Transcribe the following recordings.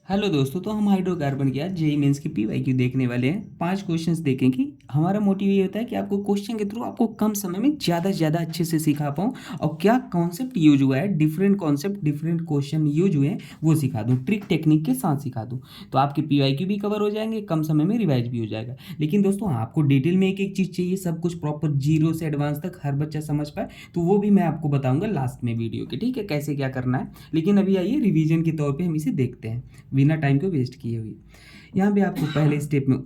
Hello दोस्तों, तो हम हाइड्रोकार्बन के आज जेई मेंस की पीवाईक्यू देखने वाले हैं। 5 क्वेश्चंस देखेंगे। हमारा मोटिव ये होता है कि आपको क्वेश्चन के थ्रू आपको कम समय में ज़्यादा से ज़्यादा अच्छे से सिखा पाऊँ और क्या कॉन्सेप्ट यूज हुआ है, different concept different question use हुए हैं वो सिखा दूँ, ट्रिक टेक्निक के साथ सिखा दूँ। तो आपके पीवाईक्यू भी कवर हो जाएंगे, कम समय में रिवाइज भी हो जाएगा। लेकिन दोस्तों, आपको डिटेल में एक एक चीज़ चाहिए, सब कुछ प्रॉपर जीरो से एडवांस तक हर बच्चा समझ पाए, तो वो भी मैं आपको बताऊंगा लास्ट में वीडियो के, ठीक है, कैसे क्या करना है। लेकिन अभी आइए रिवीजन के तौर पे हम इसे देखते हैं बिना टाइम को वेस्ट किए हुए। यहाँ पे आपको पहले स्टेप में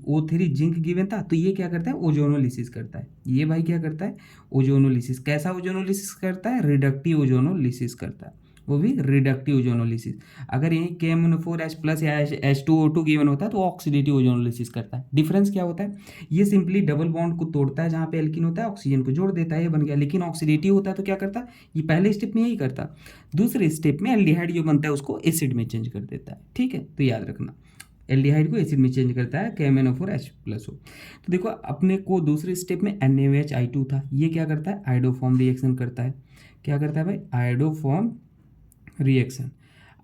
O3 जिंक गिवन था, तो ये क्या करता है, ओजोनोलिसिस करता है। ये भाई क्या करता है, ओजोनोलिसिस। कैसा ओजोनोलिसिस करता है, रिडक्टिव ओजोनोलिसिस करता है, वो भी रिडक्टिव ओजोनोलिसिस। अगर यही KMnO4 H प्लस या H2O2 गिवन होता है तो ऑक्सीडेटिव ओजोनोलिसिस करता है। डिफरेंस क्या होता है, ये सिंपली डबल बॉन्ड को तोड़ता है, जहाँ पे एल्किन होता है ऑक्सीजन को जोड़ देता है, ये बन गया। लेकिन ऑक्सीडेटिव होता है तो क्या करता है, ये पहले स्टेप में यही करता, दूसरे स्टेप में एल्डिहाइड जो बनता है उसको एसिड में चेंज कर देता है। ठीक है, तो याद रखना, एल्डिहाइड को एसिड में चेंज करता है, KMnO4 H प्लस हो। तो देखो, अपने को दूसरे स्टेप में NaOH था, ये क्या करता है, आयोडोफॉर्म रिएक्शन करता है। क्या करता है भाई, आयोडोफॉर्म रिएक्शन।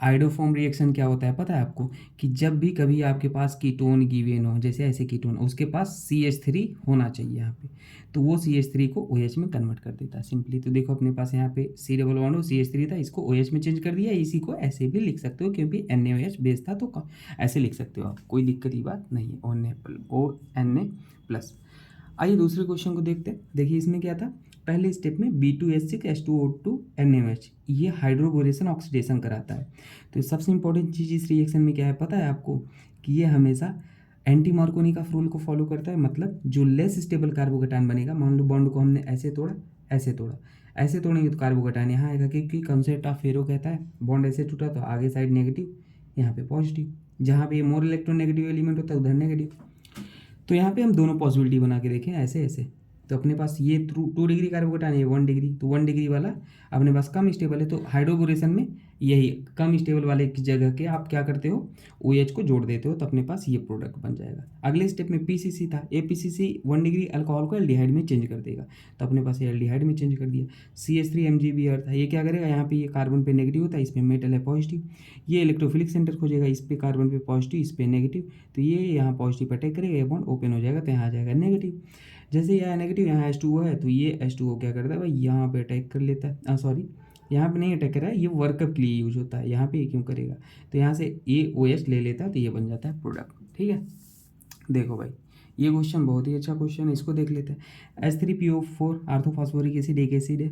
आयोडोफॉर्म रिएक्शन क्या होता है पता है आपको, कि जब भी कभी आपके पास कीटोन गिवन हो, जैसे ऐसे कीटोन, उसके पास CH3 होना चाहिए यहाँ पे, तो वो CH3 को OH में कन्वर्ट कर देता है सिंपली। तो देखो अपने पास यहाँ पे C डबल बॉन्ड हो, CH3 था, इसको OH में चेंज कर दिया। इसी को ऐसे भी लिख सकते हो, क्योंकि NaOH बेस था तो ऐसे लिख सकते हो आप, कोई दिक्कत की बात नहीं है। ONA plus. आइए दूसरे क्वेश्चन को देखते हैं। देखिए इसमें क्या था, पहले स्टेप में B2H6H2O2 NaOH, ये हाइड्रोबोरेशन ऑक्सीडेशन कराता है। तो सबसे इंपॉर्टेंट चीज़ इस रिएक्शन में क्या है पता है आपको, कि ये हमेशा एंटी मार्कोनिकॉफ रूल को फॉलो करता है। मतलब जो लेस स्टेबल कार्बोकेटायन बनेगा, मान लो बॉन्ड को हमने ऐसे तोड़ा, ऐसे तोड़ा, ऐसे तोड़ेंगे तो कार्बोकेटायन यहाँ आएगा, क्योंकि कंसेप्ट ऑफ फेरो कहता है बॉन्ड ऐसे टूटा तो आगे साइड नेगेटिव, यहाँ पे पॉजिटिव, जहाँ पे ये मोर इलेक्ट्रोनेगेटिव एलिमेंट होता है उधर नेगेटिव। तो यहाँ पे हम दोनों पॉसिबिलिटी बना के देखें, ऐसे ऐसे। तो अपने पास ये 2 डिग्री कार्बोकेटायन है, 1 डिग्री, तो 1 डिग्री वाला अपने पास कम स्टेबल है, तो हाइड्रोबोरेशन में यही कम स्टेबल वाले की जगह के आप क्या करते हो, OH को जोड़ देते हो, तो अपने पास ये प्रोडक्ट बन जाएगा। अगले स्टेप में PCC था, APCC 1 डिग्री अल्कोहल को एल्डिहाइड में चेंज कर देगा, तो अपने पास ये एल्डिहाइड में चेंज कर दिया। CH3 MgBr था, ये क्या करेगा, यहाँ पे ये कार्बन पे नेगेटिव होता है, इसमें मेटल है पॉजिटिव, ये इलेक्ट्रोफिलिक सेंटर खोजेगा, इस पे कार्बन पे पॉजिटिव, इस पे नेगेटिव, तो ये यहाँ पॉजिटिव अटैक करेगा, ये बॉन्ड ओपन हो जाएगा, तो यहाँ आ जाएगा नेगेटिव। जैसे ये नेगेटिव, यहाँ H2O है, तो ये H2O क्या करता है भाई, यहाँ पे अटैक कर लेता है, सॉरी यहाँ पे नहीं अटैक कर रहा है, ये वर्कअप के लिए यूज होता है, यहाँ पे ये क्यों करेगा, तो यहाँ से AOH ले लेता है, तो ये बन जाता है प्रोडक्ट। ठीक है, देखो भाई ये क्वेश्चन बहुत ही अच्छा क्वेश्चन है, इसको देख लेते हैं। H3PO4 आर्थोफॉस्फोरिक एसिड एक एसिड है,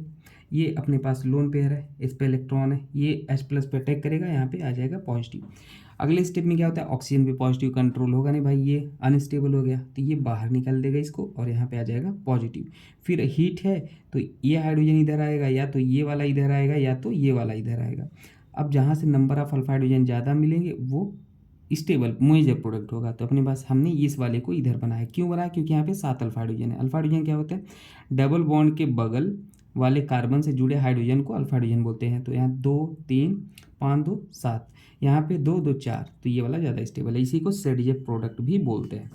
ये अपने पास लोन पेयर है, इस पे इलेक्ट्रॉन है, ये H प्लस पे अटैक करेगा, यहाँ पे आ जाएगा पॉजिटिव। अगले स्टेप में क्या होता है, ऑक्सीजन पे पॉजिटिव कंट्रोल होगा नहीं भाई, ये अनस्टेबल हो गया, तो ये बाहर निकाल देगा इसको, और यहाँ पे आ जाएगा पॉजिटिव। फिर हीट है, तो ये हाइड्रोजन इधर आएगा, या तो ये वाला इधर आएगा, या तो ये वाला इधर आएगा। अब जहाँ से नंबर ऑफ अल्फा हाइड्रोजन ज़्यादा मिलेंगे वो स्टेबल मेजर प्रोडक्ट होगा, तो अपने पास हमने इस वाले को इधर बनाया। क्यों बनाया, क्योंकि यहाँ पे 7 अल्फा हाइड्रोजन है। अल्फा हाइड्रोजन क्या होता है, डबल बॉन्ड के बगल वाले कार्बन से जुड़े हाइड्रोजन को अल्फा हाइड्रोजन बोलते हैं। तो यहाँ 2 3 5 2 7, यहाँ पे 2 2 4, तो ये वाला ज़्यादा स्टेबल है, इसी को सेडीजेड प्रोडक्ट भी बोलते हैं।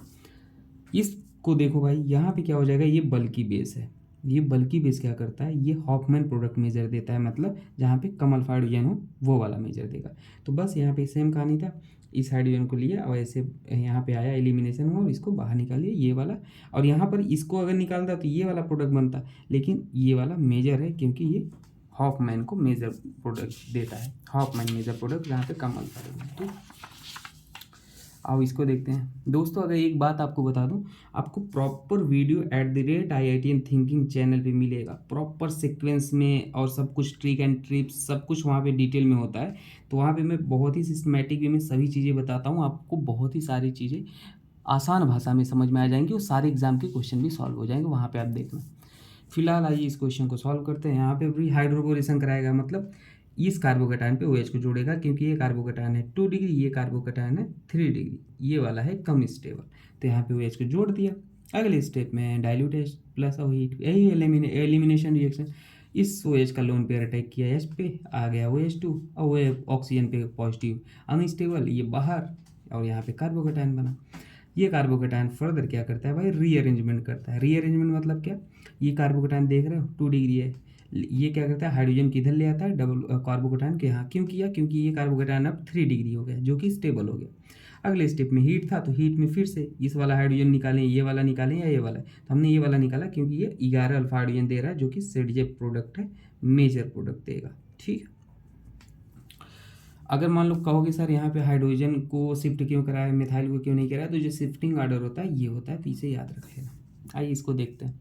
इसको देखो भाई, यहाँ पे क्या हो जाएगा, ये बल्कि बेस है। ये बल्कि बेस क्या करता है, ये हॉफमैन प्रोडक्ट मेजर देता है, मतलब जहाँ पे कम अल्फा हाइड्रोजन हो वो वाला मेजर देगा। तो बस यहाँ पे सेम कहानी था, इस हाइड्रोजन को लिया और ऐसे यहाँ पे आया, एलिमिनेशन हुआ और इसको बाहर निकाल लिया, ये वाला। और यहाँ पर इसको अगर निकालता तो ये वाला प्रोडक्ट बनता, लेकिन ये वाला मेजर है, क्योंकि ये हॉफमैन को मेजर प्रोडक्ट देता है, हॉफमैन मेजर प्रोडक्ट जहाँ पे कम अल्फा हाइड्रोजन। ठीक, आओ इसको देखते हैं। दोस्तों अगर एक बात आपको बता दूं, आपको proper video @IITN thinking channel पे मिलेगा, प्रॉपर सीक्वेंस में, और सब कुछ ट्रिक एंड ट्रिप्स सब कुछ वहाँ पे डिटेल में होता है। तो वहाँ पे मैं बहुत ही सिस्टमेटिक वे में सभी चीज़ें बताता हूँ, आपको बहुत ही सारी चीज़ें आसान भाषा में समझ में आ जाएंगी, और सारे एग्जाम के क्वेश्चन भी सॉल्व हो जाएंगे, वहाँ पर आप देखना। फिलहाल आइए इस क्वेश्चन को सॉल्व करते हैं। यहाँ पे भी हाइड्रोबोरेशन कराएगा, मतलब इस कार्बोकेटायन पे OH को जोड़ेगा, क्योंकि ये कार्बोकेटायन है 2 डिग्री, ये कार्बोकेटायन है 3 डिग्री, ये वाला है कम स्टेबल, तो यहाँ पे OH को जोड़ दिया। अगले स्टेप में डाइल्यूट H प्लस और हीट, यही एलिमिनेशन रिएक्शन। इस OH का लोन पेयर अटैक किया H पे, आ गया OH2, और वो ऑक्सीजन पे पॉजिटिव, अनस्टेबल, ये बाहर, और यहाँ पे कार्बोकेटायन बना। ये कार्बोकेटायन फर्दर क्या करता है भाई, रीअरेंजमेंट करता है। रीअरेंजमेंट मतलब क्या, ये कार्बोकेटायन देख रहे हो 2 डिग्री है, ये क्या करता है, हाइड्रोजन किधर ले आता है, डबल कार्बोकेटायन के यहाँ। क्यों किया, क्योंकि ये कार्बोकेटायन अब 3 डिग्री हो गया, जो कि स्टेबल हो गया। अगले स्टेप में हीट था, तो हीट में फिर से इस वाला हाइड्रोजन निकालें, ये वाला निकालें या ये वाला, तो हमने ये वाला निकाला क्योंकि ये 11 अल्फा हाइड्रोजन दे रहा है, जो कि ZJ प्रोडक्ट है, मेजर प्रोडक्ट देगा। ठीक है। अगर मान लो कहोगे सर यहाँ पे हाइड्रोजन को शिफ्ट क्यों कराया, मिथाइल को क्यों नहीं कराया, तो जो शिफ्टिंग ऑर्डर होता है ये होता है, तो इसे याद रख लेना। आइए इसको देखते हैं।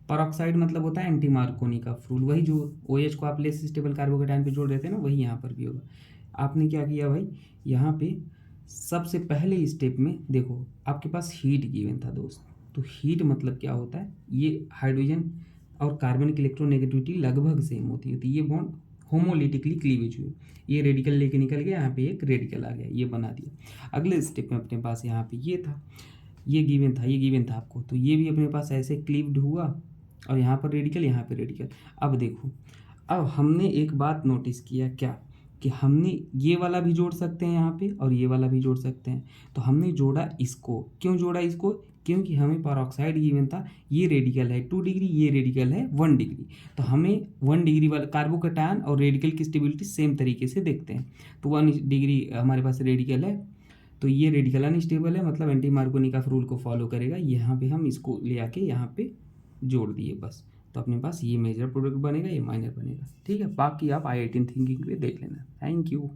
परऑक्साइड मतलब होता है एंटी मार्कोनी का फ्रूल, वही जो OH को आप लेस स्टेबल कार्बोकेटायन पे जोड़ देते हैं ना, वही यहाँ पर भी होगा। आपने क्या किया भाई, यहाँ पे सबसे पहले स्टेप में देखो आपके पास हीट गिवन था दोस्त, तो हीट मतलब क्या होता है, ये हाइड्रोजन और कार्बन की इलेक्ट्रोनेगेटिविटी लगभग सेम होती है, तो ये बॉन्ड होमोलिटिकली क्लीवेज हुए, ये रेडिकल लेके निकल गया, यहाँ पे एक रेडिकल आ गया, ये बना दिया। अगले स्टेप में अपने पास यहाँ पे ये था, ये गिवन था, ये गिवन था आपको, तो ये भी अपने पास ऐसे क्लीव्ड हुआ, और यहाँ पर रेडिकल, यहाँ पे रेडिकल। अब देखो, अब हमने एक बात नोटिस किया क्या, कि हमने ये वाला भी जोड़ सकते हैं यहाँ पे, और ये वाला भी जोड़ सकते हैं, तो हमने जोड़ा इसको। क्यों जोड़ा इसको, क्योंकि हमें परऑक्साइड गिवन था, ये रेडिकल है 2 डिग्री, ये रेडिकल है 1 डिग्री, तो हमें 1 डिग्री वाला कार्बोकेटायन और रेडिकल की स्टेबिलिटी सेम तरीके से देखते हैं, तो 1 डिग्री हमारे पास रेडिकल है, तो ये रेडिकल अनस्टेबल है, मतलब एंटी मार्कोनी का रूल को फॉलो करेगा। यहाँ पे हम इसको ले आके यहाँ पे जोड़ दिए बस, तो अपने पास ये मेजर प्रोडक्ट बनेगा, ये माइनर बनेगा। ठीक है, बाकी आप IIT थिंकिंग पे देख लेना। Thank you.